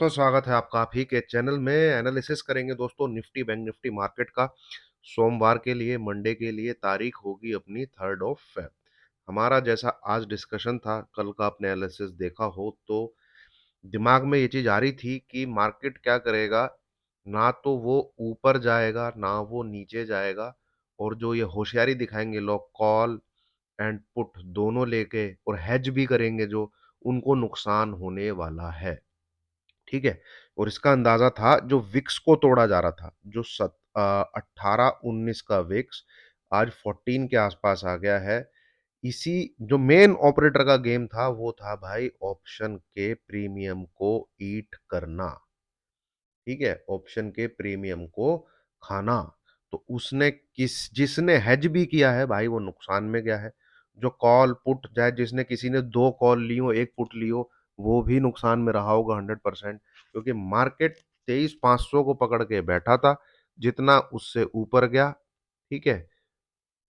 तो स्वागत है आपका आप ही के चैनल में। एनालिसिस करेंगे दोस्तों निफ्टी बैंक निफ्टी मार्केट का। सोमवार के लिए मंडे के लिए तारीख होगी अपनी 3 हमारा जैसा आज डिस्कशन था, कल का आपने एनालिसिस देखा हो तो दिमाग में ये चीज आ रही थी कि मार्केट क्या करेगा। ना तो वो ऊपर जाएगा ना वो नीचे जाएगा। और जो ये होशियारी दिखाएंगे लोग, कॉल एंड पुट दोनों लेके और हेज भी करेंगे, जो उनको नुकसान होने वाला है। ठीक है। और इसका अंदाजा था जो विक्स को तोड़ा जा रहा था, जो 18-19 का विक्स आज 14 के आसपास आ गया है। इसी जो मेन ऑपरेटर का गेम था वो था भाई ऑप्शन के प्रीमियम को ईट करना। ठीक है, ऑप्शन के प्रीमियम को खाना। तो उसने किस जिसने हेज भी किया है भाई वो नुकसान में गया है। जो कॉल पुट चाहे जिसने किसी ने 2 कॉल ली हो 1 पुट ली हो, वो भी नुकसान में रहा होगा 100%। क्योंकि मार्केट 23,500 को पकड़ के बैठा था, जितना उससे ऊपर गया, ठीक है,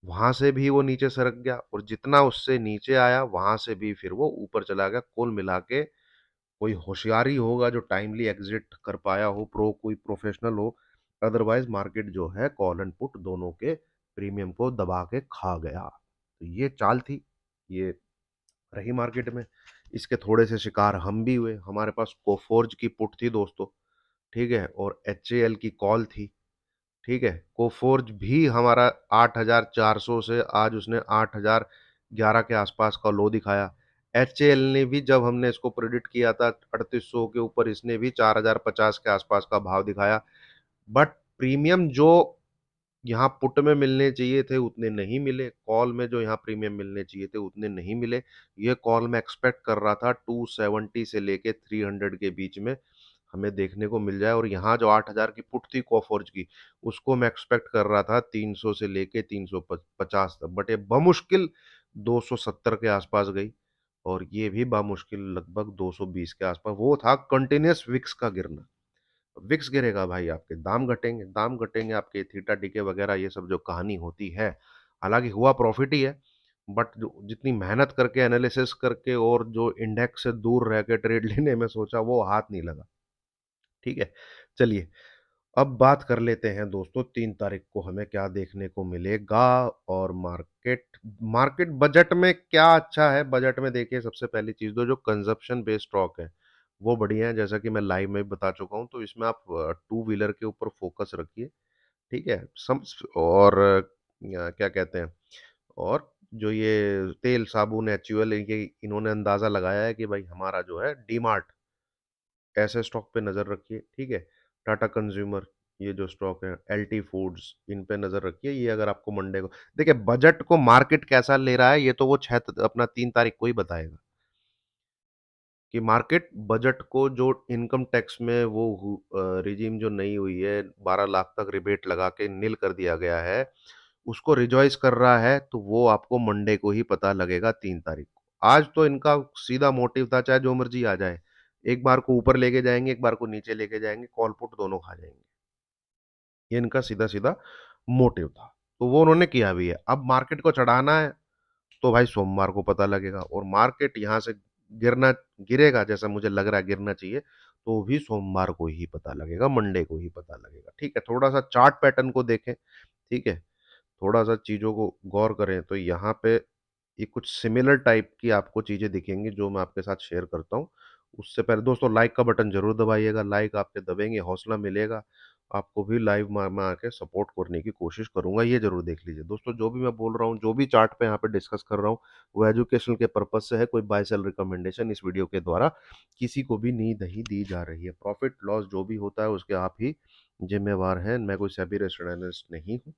वहां से भी वो नीचे सरक गया, और जितना उससे नीचे आया वहां से भी फिर वो ऊपर चला गया। कुल मिला के कोई होशियारी होगा जो टाइमली एग्जिट कर पाया हो, कोई प्रोफेशनल हो। अदरवाइज मार्केट जो है कॉल एंड पुट दोनों के प्रीमियम को दबा के खा गया। तो ये चाल थी, ये रही मार्केट में। इसके थोड़े से शिकार हम भी हुए। हमारे पास कोफोर्ज की पुट थी दोस्तों, ठीक है, और एच की कॉल थी। ठीक है, कोफोर्ज भी हमारा 8,400 से आज उसने 8,011 के आसपास का लो दिखाया। एच ने भी, जब हमने इसको प्रेडिक्ट किया था 3800 के ऊपर, इसने भी 4,050 के आसपास का भाव दिखाया। बट प्रीमियम जो यहाँ पुट में मिलने चाहिए थे उतने नहीं मिले, कॉल में जो यहाँ प्रीमियम मिलने चाहिए थे उतने नहीं मिले। ये कॉल में एक्सपेक्ट कर रहा था 270 से लेके 300 के बीच में हमें देखने को मिल जाए। और यहाँ जो 8,000 की पुट थी कोफोर्ज की, उसको मैं एक्सपेक्ट कर रहा था 300 से लेके 350 तक। बट ये बमुश्किल 270 के आसपास गई, और ये भी बामुश्किल लगभग 220 के आसपास। वो था कंटिन्यूस विक्स का गिरना। विक्स गिरेगा भाई, आपके दाम घटेंगे आपके थीटा डीके वगैरह, ये सब जो कहानी होती है। हालांकि हुआ प्रॉफिट ही है, बट जो जितनी मेहनत करके एनालिसिस करके और जो इंडेक्स से दूर रह के ट्रेड लेने में सोचा, वो हाथ नहीं लगा। ठीक है, चलिए अब बात कर लेते हैं दोस्तों 3 तारीख को हमें क्या देखने को मिलेगा। और मार्केट मार्केट बजट में क्या अच्छा है। बजट में देखिए, सबसे पहली चीज तो जो कंजप्शन बेस्ड स्टॉक है वो बढ़िया है, जैसा कि मैं लाइव में भी बता चुका हूं। तो इसमें आप टू व्हीलर के ऊपर फोकस रखिए। ठीक है, सम और क्या कहते हैं, और जो ये तेल साबुन एचयूएल, इन्होंने अंदाजा लगाया है कि भाई हमारा जो है डीमार्ट, ऐसे स्टॉक पे नजर रखिए। ठीक है, टाटा कंज्यूमर, ये जो स्टॉक है, एलटी फूड्स, इन पे नजर रखिए। ये अगर आपको मंडे को देखिए, बजट को मार्केट कैसा ले रहा है ये तो वो अपना 3 तारीख को ही बताएगा कि मार्केट बजट को, जो इनकम टैक्स में वो रिजीम जो नई हुई है, 12 लाख तक रिबेट लगा के नील कर दिया गया है, उसको रिजॉइस कर रहा है। तो वो आपको मंडे को ही पता लगेगा 3 तारीख को। आज तो इनका सीधा मोटिव था, चाहे जो मर्जी आ जाए, एक बार को ऊपर लेके जाएंगे, एक बार को नीचे लेके जाएंगे, कॉल पुट दोनों खा जाएंगे। ये इनका सीधा सीधा मोटिव था, तो वो उन्होंने किया भी है। अब मार्केट को चढ़ाना है तो भाई सोमवार को पता लगेगा। और मार्केट यहाँ से गिरना गिरेगा जैसा मुझे लग रहा है गिरना चाहिए, तो भी सोमवार को ही पता लगेगा, मंडे को ही पता लगेगा। ठीक है, थोड़ा सा चार्ट पैटर्न को देखें। ठीक है, थोड़ा सा चीजों को गौर करें तो यहाँ पे ये कुछ सिमिलर टाइप की आपको चीजें दिखेंगी जो मैं आपके साथ शेयर करता हूँ। उससे पहले दोस्तों लाइक का बटन जरूर दबाइएगा। लाइक आपके दबेंगे हौसला मिलेगा, आपको भी लाइव में आके सपोर्ट करने की कोशिश करूंगा। ये जरूर देख लीजिए दोस्तों, जो भी मैं बोल रहा हूँ, जो भी चार्ट पे यहाँ पे डिस्कस कर रहा हूँ, वो एजुकेशनल के पर्पज से है। कोई बाय सेल रिकमेंडेशन इस वीडियो के द्वारा किसी को भी नहीं दी जा रही है। प्रॉफिट लॉस जो भी होता है उसके आप ही जिम्मेवार हैं। मैं कोई सेबी रजिस्टर्ड एनालिस्ट नहीं हूँ,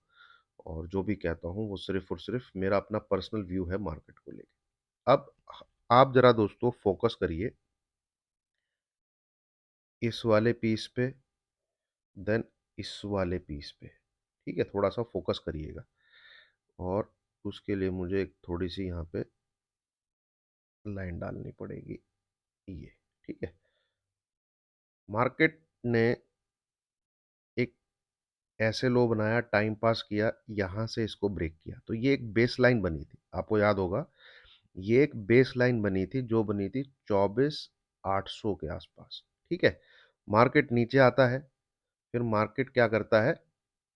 और जो भी कहता हूँ वो सिर्फ और सिर्फ मेरा अपना पर्सनल व्यू है मार्केट को लेकर। अब आप जरा दोस्तों फोकस करिए इस वाले पीस पे, देन इस वाले पीस पे। ठीक है, थोड़ा सा फोकस करिएगा। और उसके लिए मुझे एक थोड़ी सी यहाँ पे लाइन डालनी पड़ेगी, ये। ठीक है, मार्केट ने एक ऐसे लो बनाया, टाइम पास किया, यहाँ से इसको ब्रेक किया, तो ये एक बेस लाइन बनी थी, आपको याद होगा। ये एक बेस लाइन बनी थी जो बनी थी 24,800 के आसपास। ठीक है, मार्केट नीचे आता है, फिर मार्केट क्या करता है,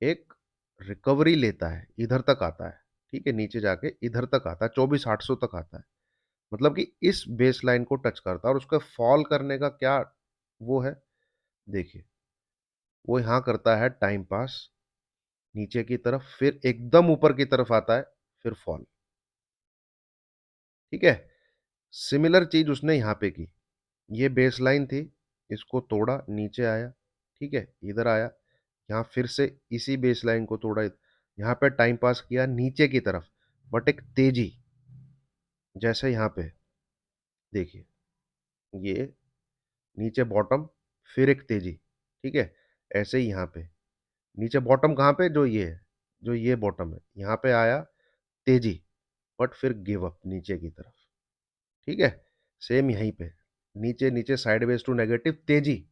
एक रिकवरी लेता है, इधर तक आता है। ठीक है, नीचे जाके इधर तक आता है, 24,800 तक आता है। मतलब कि इस बेस लाइन को टच करता है, और उसका फॉल करने का क्या वो है, देखिए, वो यहां करता है टाइम पास नीचे की तरफ, फिर एकदम ऊपर की तरफ आता है, फिर फॉल। ठीक है, सिमिलर चीज उसने यहां पे की। ये बेस लाइन थी, इसको तोड़ा, नीचे आया, ठीक है, इधर आया, यहाँ फिर से इसी बेस लाइन को तोड़ा, यहाँ पे टाइम पास किया नीचे की तरफ, बट एक तेजी, जैसे यहाँ पे देखिए, ये नीचे बॉटम, फिर एक तेजी। ठीक है, ऐसे ही यहाँ पे नीचे बॉटम, कहाँ पे, जो ये है, जो ये बॉटम है, यहाँ पे आया तेजी, बट फिर गिव अप नीचे की तरफ। ठीक है, सेम यहीं पे नीचे नीचे साइडवेज टू नेगेटिव तेजी,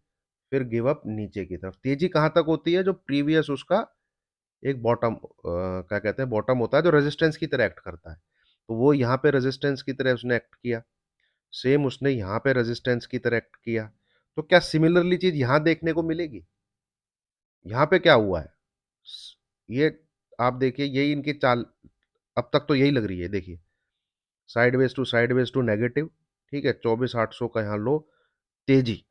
फिर गिव अप नीचे की तरफ। तेजी कहाँ तक होती है, जो प्रीवियस उसका एक बॉटम, क्या कहते हैं, बॉटम होता है जो रेजिस्टेंस की तरह एक्ट करता है। तो वो यहाँ पे रेजिस्टेंस की तरह उसने एक्ट किया, सेम उसने यहाँ पे रेजिस्टेंस की तरह एक्ट किया। तो क्या सिमिलरली चीज यहाँ देखने को मिलेगी? यहाँ पे क्या हुआ है, ये आप देखिए, यही इनकी चाल अब तक तो यही लग रही है। देखिए, साइडवेज टू नेगेटिव, ठीक है, 24,800 का यहाँ लो, तेजी,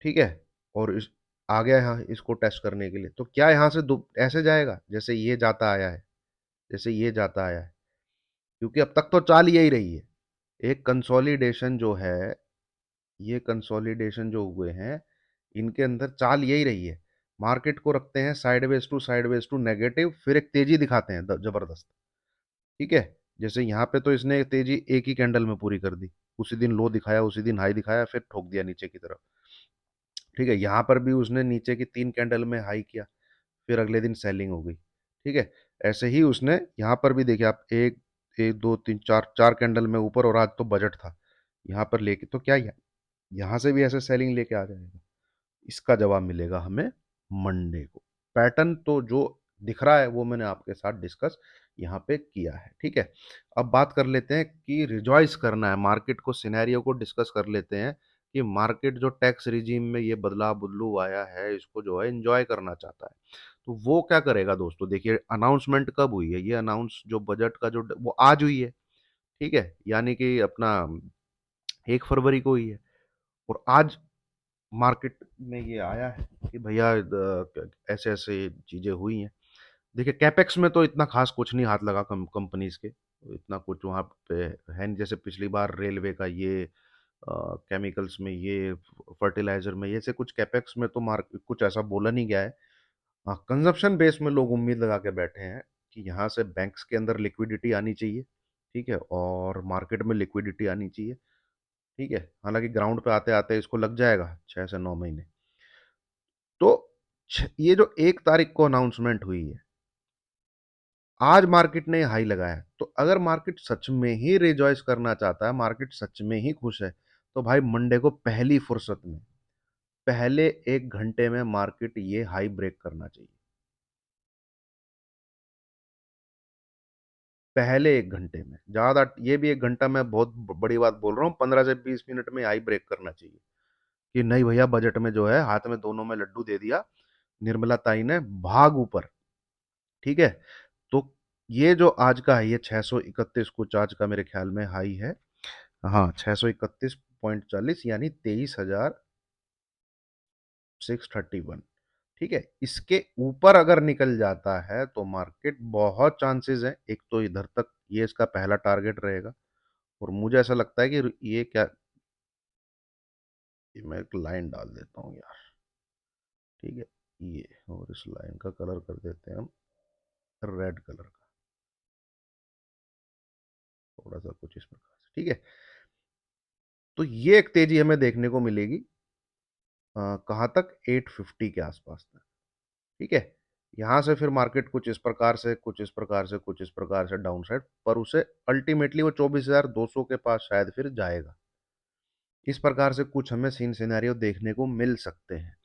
ठीक है, और इस आ गया यहाँ इसको टेस्ट करने के लिए। तो क्या यहाँ से ऐसे जाएगा जैसे ये जाता आया है, जैसे ये जाता आया है? क्योंकि अब तक तो चाल यही रही है, एक कंसोलिडेशन जो है, ये कंसोलिडेशन जो हुए हैं, इनके अंदर चाल यही रही है। मार्केट को रखते हैं साइडवेज टू नेगेटिव, फिर एक तेजी दिखाते हैं जबरदस्त। ठीक है, जैसे यहाँ पे तो इसने तेजी एक ही कैंडल में पूरी कर दी, उसी दिन लो दिखाया, उसी दिन हाई दिखाया, फिर ठोक दिया नीचे की तरफ। ठीक है, यहाँ पर भी उसने नीचे की 3 कैंडल में हाई किया, फिर अगले दिन सेलिंग हो गई। ठीक है, ऐसे ही उसने यहाँ पर भी देखिए आप, एक एक दो तीन चार, 4 कैंडल में ऊपर, और आज तो बजट था, यहाँ पर लेके तो क्या, यहाँ से भी ऐसे सेलिंग लेके आ जाएगा? इसका जवाब मिलेगा हमें मंडे को। पैटर्न तो जो दिख रहा है वो मैंने आपके साथ डिस्कस यहाँ पे किया है। ठीक है, अब बात कर लेते हैं कि रिजॉइस करना है मार्केट को, सिनेरियो को डिस्कस कर लेते हैं कि मार्केट जो टैक्स रिजीम में ये बदलाव बुदलू आया है, इसको जो है एंजॉय करना चाहता है। तो वो क्या करेगा दोस्तों, देखिए अनाउंसमेंट कब हुई है, ये अनाउंस जो बजट का जो वो आज हुई है। ठीक है, यानी कि अपना 1 फरवरी को हुई है, और आज मार्केट में ये आया है कि भैया ऐसे ऐसे चीजें हुई हैं। देखिए, कैपेक्स में तो इतना खास कुछ नहीं हाथ लगा कंपनीज के, इतना कुछ वहाँ पे है नहीं, जैसे पिछली बार रेलवे का ये, केमिकल्स में ये, फर्टिलाइजर में ये, से कुछ कैपेक्स में तो मार्क कुछ ऐसा बोला नहीं गया है। हाँ, कंजप्शन बेस में लोग उम्मीद लगा के बैठे हैं कि यहाँ से बैंक्स के अंदर लिक्विडिटी आनी चाहिए। ठीक है, और मार्केट में लिक्विडिटी आनी चाहिए। ठीक है, हालांकि ग्राउंड पे आते आते इसको लग जाएगा 6 से 9 महीने। तो ये जो 1 तारीख को अनाउंसमेंट हुई है, आज मार्केट ने हाई लगाया है, तो अगर मार्केट सच में ही रिजॉइस करना चाहता है, मार्केट सच में ही खुश है, तो भाई मंडे को पहली फुर्सत में, पहले 1 घंटे में मार्केट ये हाई ब्रेक करना चाहिए। पहले 1 घंटे में, ज्यादा, ये भी 1 घंटा मैं बहुत बड़ी बात बोल रहा हूँ, 15 से 20 मिनट में हाई ब्रेक करना चाहिए। कि नहीं भैया, बजट में जो है हाथ में दोनों में लड्डू दे दिया निर्मला ताई ने, भाग ऊपर। ठीक है, तो ये जो आज का है, ये 631 कुछ आज का मेरे ख्याल में हाई है। हाँ, 631.40, यानी 23,631। ठीक है, इसके ऊपर अगर निकल जाता है तो मार्केट, बहुत चांसेस है, एक तो इधर तक ये इसका पहला टारगेट रहेगा, और मुझे ऐसा लगता है कि ये क्या, ये मैं एक लाइन डाल देता हूँ यार। ठीक है, ये, और इस लाइन का कलर कर देते हैं हम रेड कलर का, थोड़ा सा कुछ इस प्रकार से। ठीक है, तो ये एक तेजी हमें देखने को मिलेगी, कहाँ तक, 850 के आसपास तक। ठीक है, यहां से फिर मार्केट कुछ इस प्रकार से, कुछ इस प्रकार से, कुछ इस प्रकार से डाउन साइड, पर उसे अल्टीमेटली वो 24,200 के पास शायद फिर जाएगा। इस प्रकार से कुछ हमें सीन सिनेरियो देखने को मिल सकते हैं।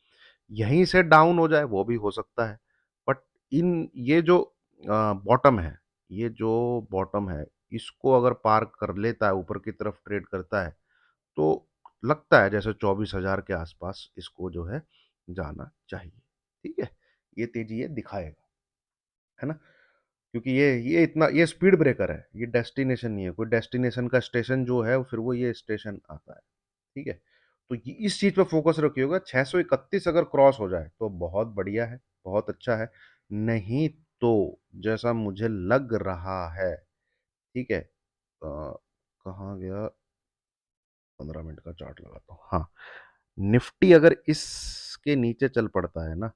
यहीं से डाउन हो जाए वो भी हो सकता है, बट इन ये जो बॉटम है, ये जो बॉटम है, इसको अगर पार कर लेता है, ऊपर की तरफ ट्रेड करता है, तो लगता है जैसे 24,000 के आसपास इसको जो है जाना चाहिए। ठीक है, ये तेजी ये दिखाएगा, है ना। क्योंकि ये इतना ये स्पीड ब्रेकर है, ये डेस्टिनेशन नहीं है। कोई डेस्टिनेशन का स्टेशन जो है फिर वो ये स्टेशन आता है। ठीक है, तो इस चीज पे फोकस रखिएगा। 631 अगर क्रॉस हो जाए तो बहुत बढ़िया है, बहुत अच्छा है। नहीं तो जैसा मुझे लग रहा है, ठीक है, कहाँ गया, 15 मिनट का चार्ट लगाता हूँ। हाँ, निफ्टी अगर इसके नीचे चल पड़ता है ना,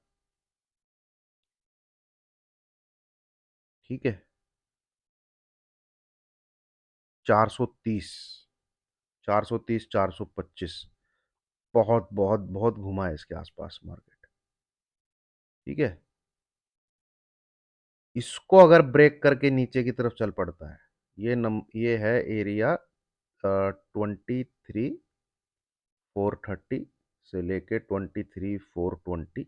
ठीक है, 430, 430, 425, बहुत बहुत बहुत घुमा है इसके आसपास मार्केट। ठीक है, इसको अगर ब्रेक करके नीचे की तरफ चल पड़ता है, ये है एरिया 23,430 से लेके 23,420।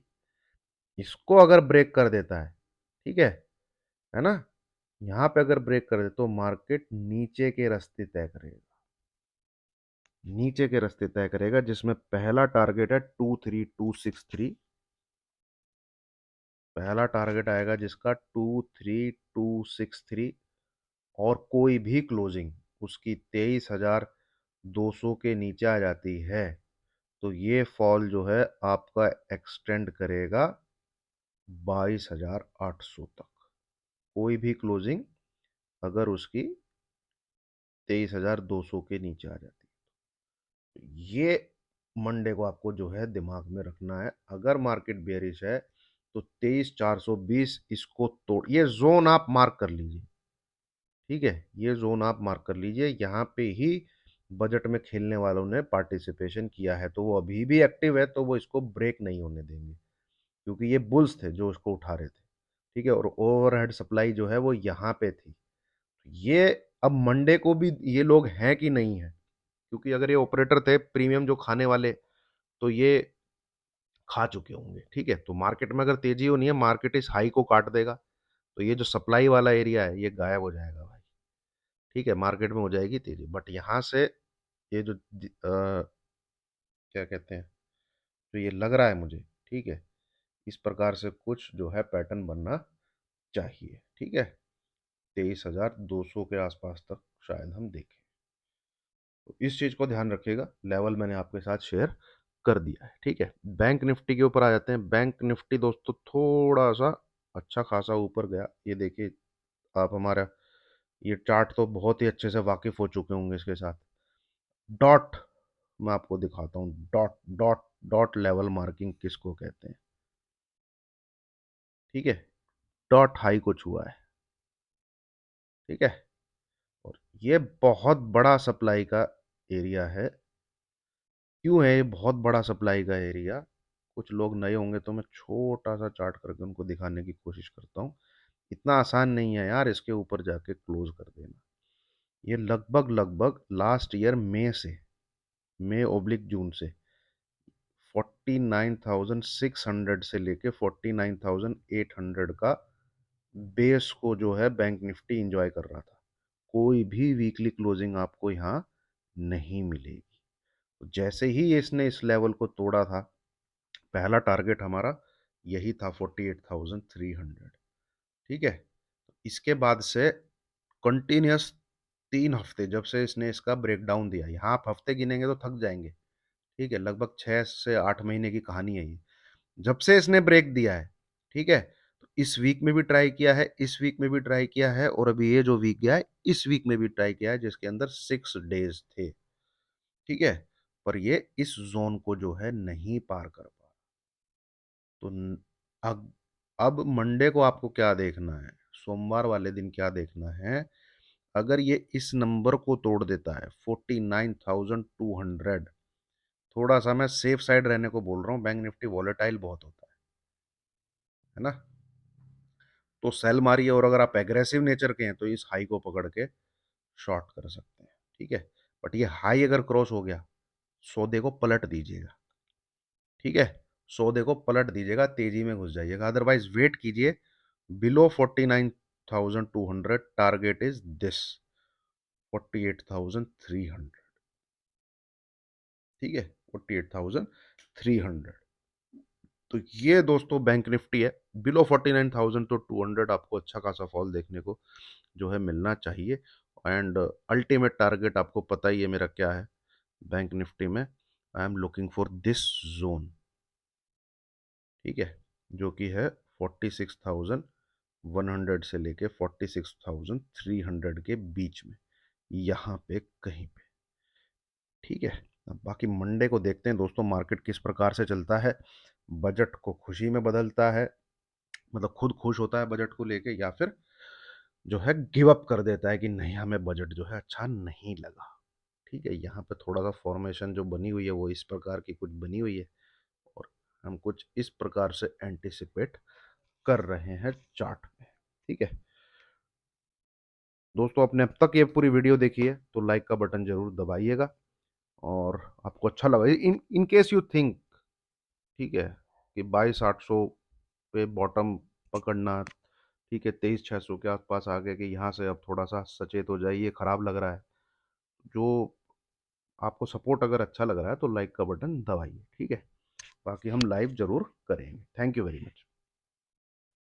इसको अगर ब्रेक कर देता है, ठीक है ना, यहाँ पे अगर ब्रेक कर दे तो मार्केट नीचे के रास्ते तय करेगा, नीचे के रास्ते तय करेगा, जिसमें पहला टारगेट है 23,263। पहला टारगेट आएगा जिसका 23,263, और कोई भी क्लोजिंग उसकी 23,200 के नीचे आ जाती है तो ये फॉल जो है आपका एक्सटेंड करेगा 22,800 तक। कोई भी क्लोजिंग अगर उसकी 23,200 के नीचे आ जाती है तो ये मंडे को आपको जो है दिमाग में रखना है। अगर मार्केट बेरिश है तो 23,420 इसको तोड़, ये जोन आप मार्क कर लीजिए। ठीक है, ये जोन आप मार्क कर लीजिए। यहाँ पे ही बजट में खेलने वालों ने पार्टिसिपेशन किया है, तो वो अभी भी एक्टिव है, तो वो इसको ब्रेक नहीं होने देंगे, क्योंकि ये बुल्स थे जो इसको उठा रहे थे। ठीक है, और ओवरहेड सप्लाई जो है वो यहाँ पे थी। ये अब मंडे को भी ये लोग हैं कि नहीं है, क्योंकि अगर ये ऑपरेटर थे प्रीमियम जो खाने वाले, तो ये खा चुके होंगे। ठीक है, तो मार्केट में अगर तेजी होनी है, मार्केट इस हाई को काट देगा, तो ये जो सप्लाई वाला एरिया है ये गायब हो जाएगा भाई। ठीक है, मार्केट में हो जाएगी तेजी, बट यहाँ से ये जो क्या कहते हैं, जो ये लग रहा है मुझे, ठीक है, इस प्रकार से कुछ जो है पैटर्न बनना चाहिए। ठीक है, 23,200 के आसपास तक शायद हम देखें, तो इस चीज को ध्यान रखिएगा। लेवल मैंने आपके साथ शेयर कर दिया है। ठीक है, बैंक निफ्टी के ऊपर आ जाते हैं। बैंक निफ्टी दोस्तों थोड़ा सा अच्छा खासा ऊपर गया, ये देखिए आप। हमारा ये चार्ट तो बहुत ही अच्छे से वाकिफ हो चुके होंगे इसके साथ। डॉट, मैं आपको दिखाता हूँ, dot dot dot level marking किसको कहते हैं। ठीक है, डॉट हाई को छुआ है। ठीक है, और ये बहुत बड़ा सप्लाई का एरिया है। क्यों है ये बहुत बड़ा सप्लाई का एरिया? कुछ लोग नए होंगे तो मैं छोटा सा चार्ट करके उनको दिखाने की कोशिश करता हूँ। इतना आसान नहीं है यार इसके ऊपर जाके क्लोज कर देना। ये लगभग लगभग लास्ट ईयर मई से, मई ओब्लिक जून से 49,600 से लेके 49,800 का बेस को जो है बैंक निफ्टी इंजॉय कर रहा था। कोई भी वीकली क्लोजिंग आपको यहाँ नहीं मिलेगी। तो जैसे ही इसने इस लेवल को तोड़ा था, पहला टारगेट हमारा यही था 48,300। ठीक है, इसके बाद से कंटिन्यूस 3 हफ्ते, जब से इसने इसका ब्रेकडाउन दिया, यहाँ आप हफ्ते गिनेंगे तो थक जाएंगे। ठीक है, लगभग 6 से 8 महीने की कहानी है ये। जब से इसने ब्रेक दिया है, ठीक है, तो इस वीक में भी ट्राई किया है, इस वीक में भी ट्राई किया है, और अभी ये जो वीक गया है इस वीक में भी ट्राई किया है, जिसके अंदर 6 डेज थे। ठीक है, पर ये इस जोन को जो है नहीं पार कर पा। तो अब मंडे को आपको क्या देखना है, सोमवार वाले दिन क्या देखना है? अगर ये इस नंबर को तोड़ देता है 49,200, थोड़ा सा मैं सेफ साइड रहने को बोल रहा हूँ, बैंक निफ्टी वॉलेटाइल बहुत होता है ना, तो सेल मारिए, और अगर आप एग्रेसिव नेचर के हैं तो इस हाई को पकड़ के शॉर्ट कर सकते हैं। ठीक है, बट ये हाई अगर क्रॉस हो गया, सौदे को पलट दीजिएगा। ठीक है, सौदे को पलट दीजिएगा, तेजी में घुस जाइएगा, अदरवाइज वेट कीजिए। Below 49,200 target is this 48,300। ठीक है, 48,300। तो ये दोस्तों बैंक निफ्टी है। बिलो 49,000 तो 200 आपको अच्छा खासा फॉल देखने को जो है मिलना चाहिए। एंड अल्टीमेट टारगेट आपको पता ही है मेरा क्या है बैंक निफ्टी में। I am looking for this zone, ठीक है, जो कि है 46,100 से लेके 46,300 के बीच में, यहाँ पे कहीं पे, ठीक है। अब बाकी मंडे को देखते हैं दोस्तों मार्केट किस प्रकार से चलता है। बजट को खुशी में बदलता है, मतलब खुद खुश होता है बजट को लेके, या फिर जो है गिव अप कर देता है कि नहीं हमें बजट जो है अच्छा नहीं लगा। ठीक है, यहाँ पे थोड़ा सा फॉर्मेशन जो बनी हुई है वो इस प्रकार की कुछ बनी हुई है, और हम कुछ इस प्रकार से एंटिसिपेट कर रहे हैं चार्ट में। ठीक है दोस्तों, आपने अब तक ये पूरी वीडियो देखी है तो लाइक का बटन जरूर दबाइएगा, और आपको अच्छा लगा इन केस यू थिंक, ठीक है, कि 22,800 पे बॉटम पकड़ना, ठीक है, 23,600 के आसपास आ गए कि यहाँ से अब थोड़ा सा सचेत हो जाइए, खराब लग रहा है। जो आपको सपोर्ट अगर अच्छा लग रहा है तो लाइक का बटन दबाइए, ठीक है। बाकी हम लाइव जरूर करेंगे। Thank you very much.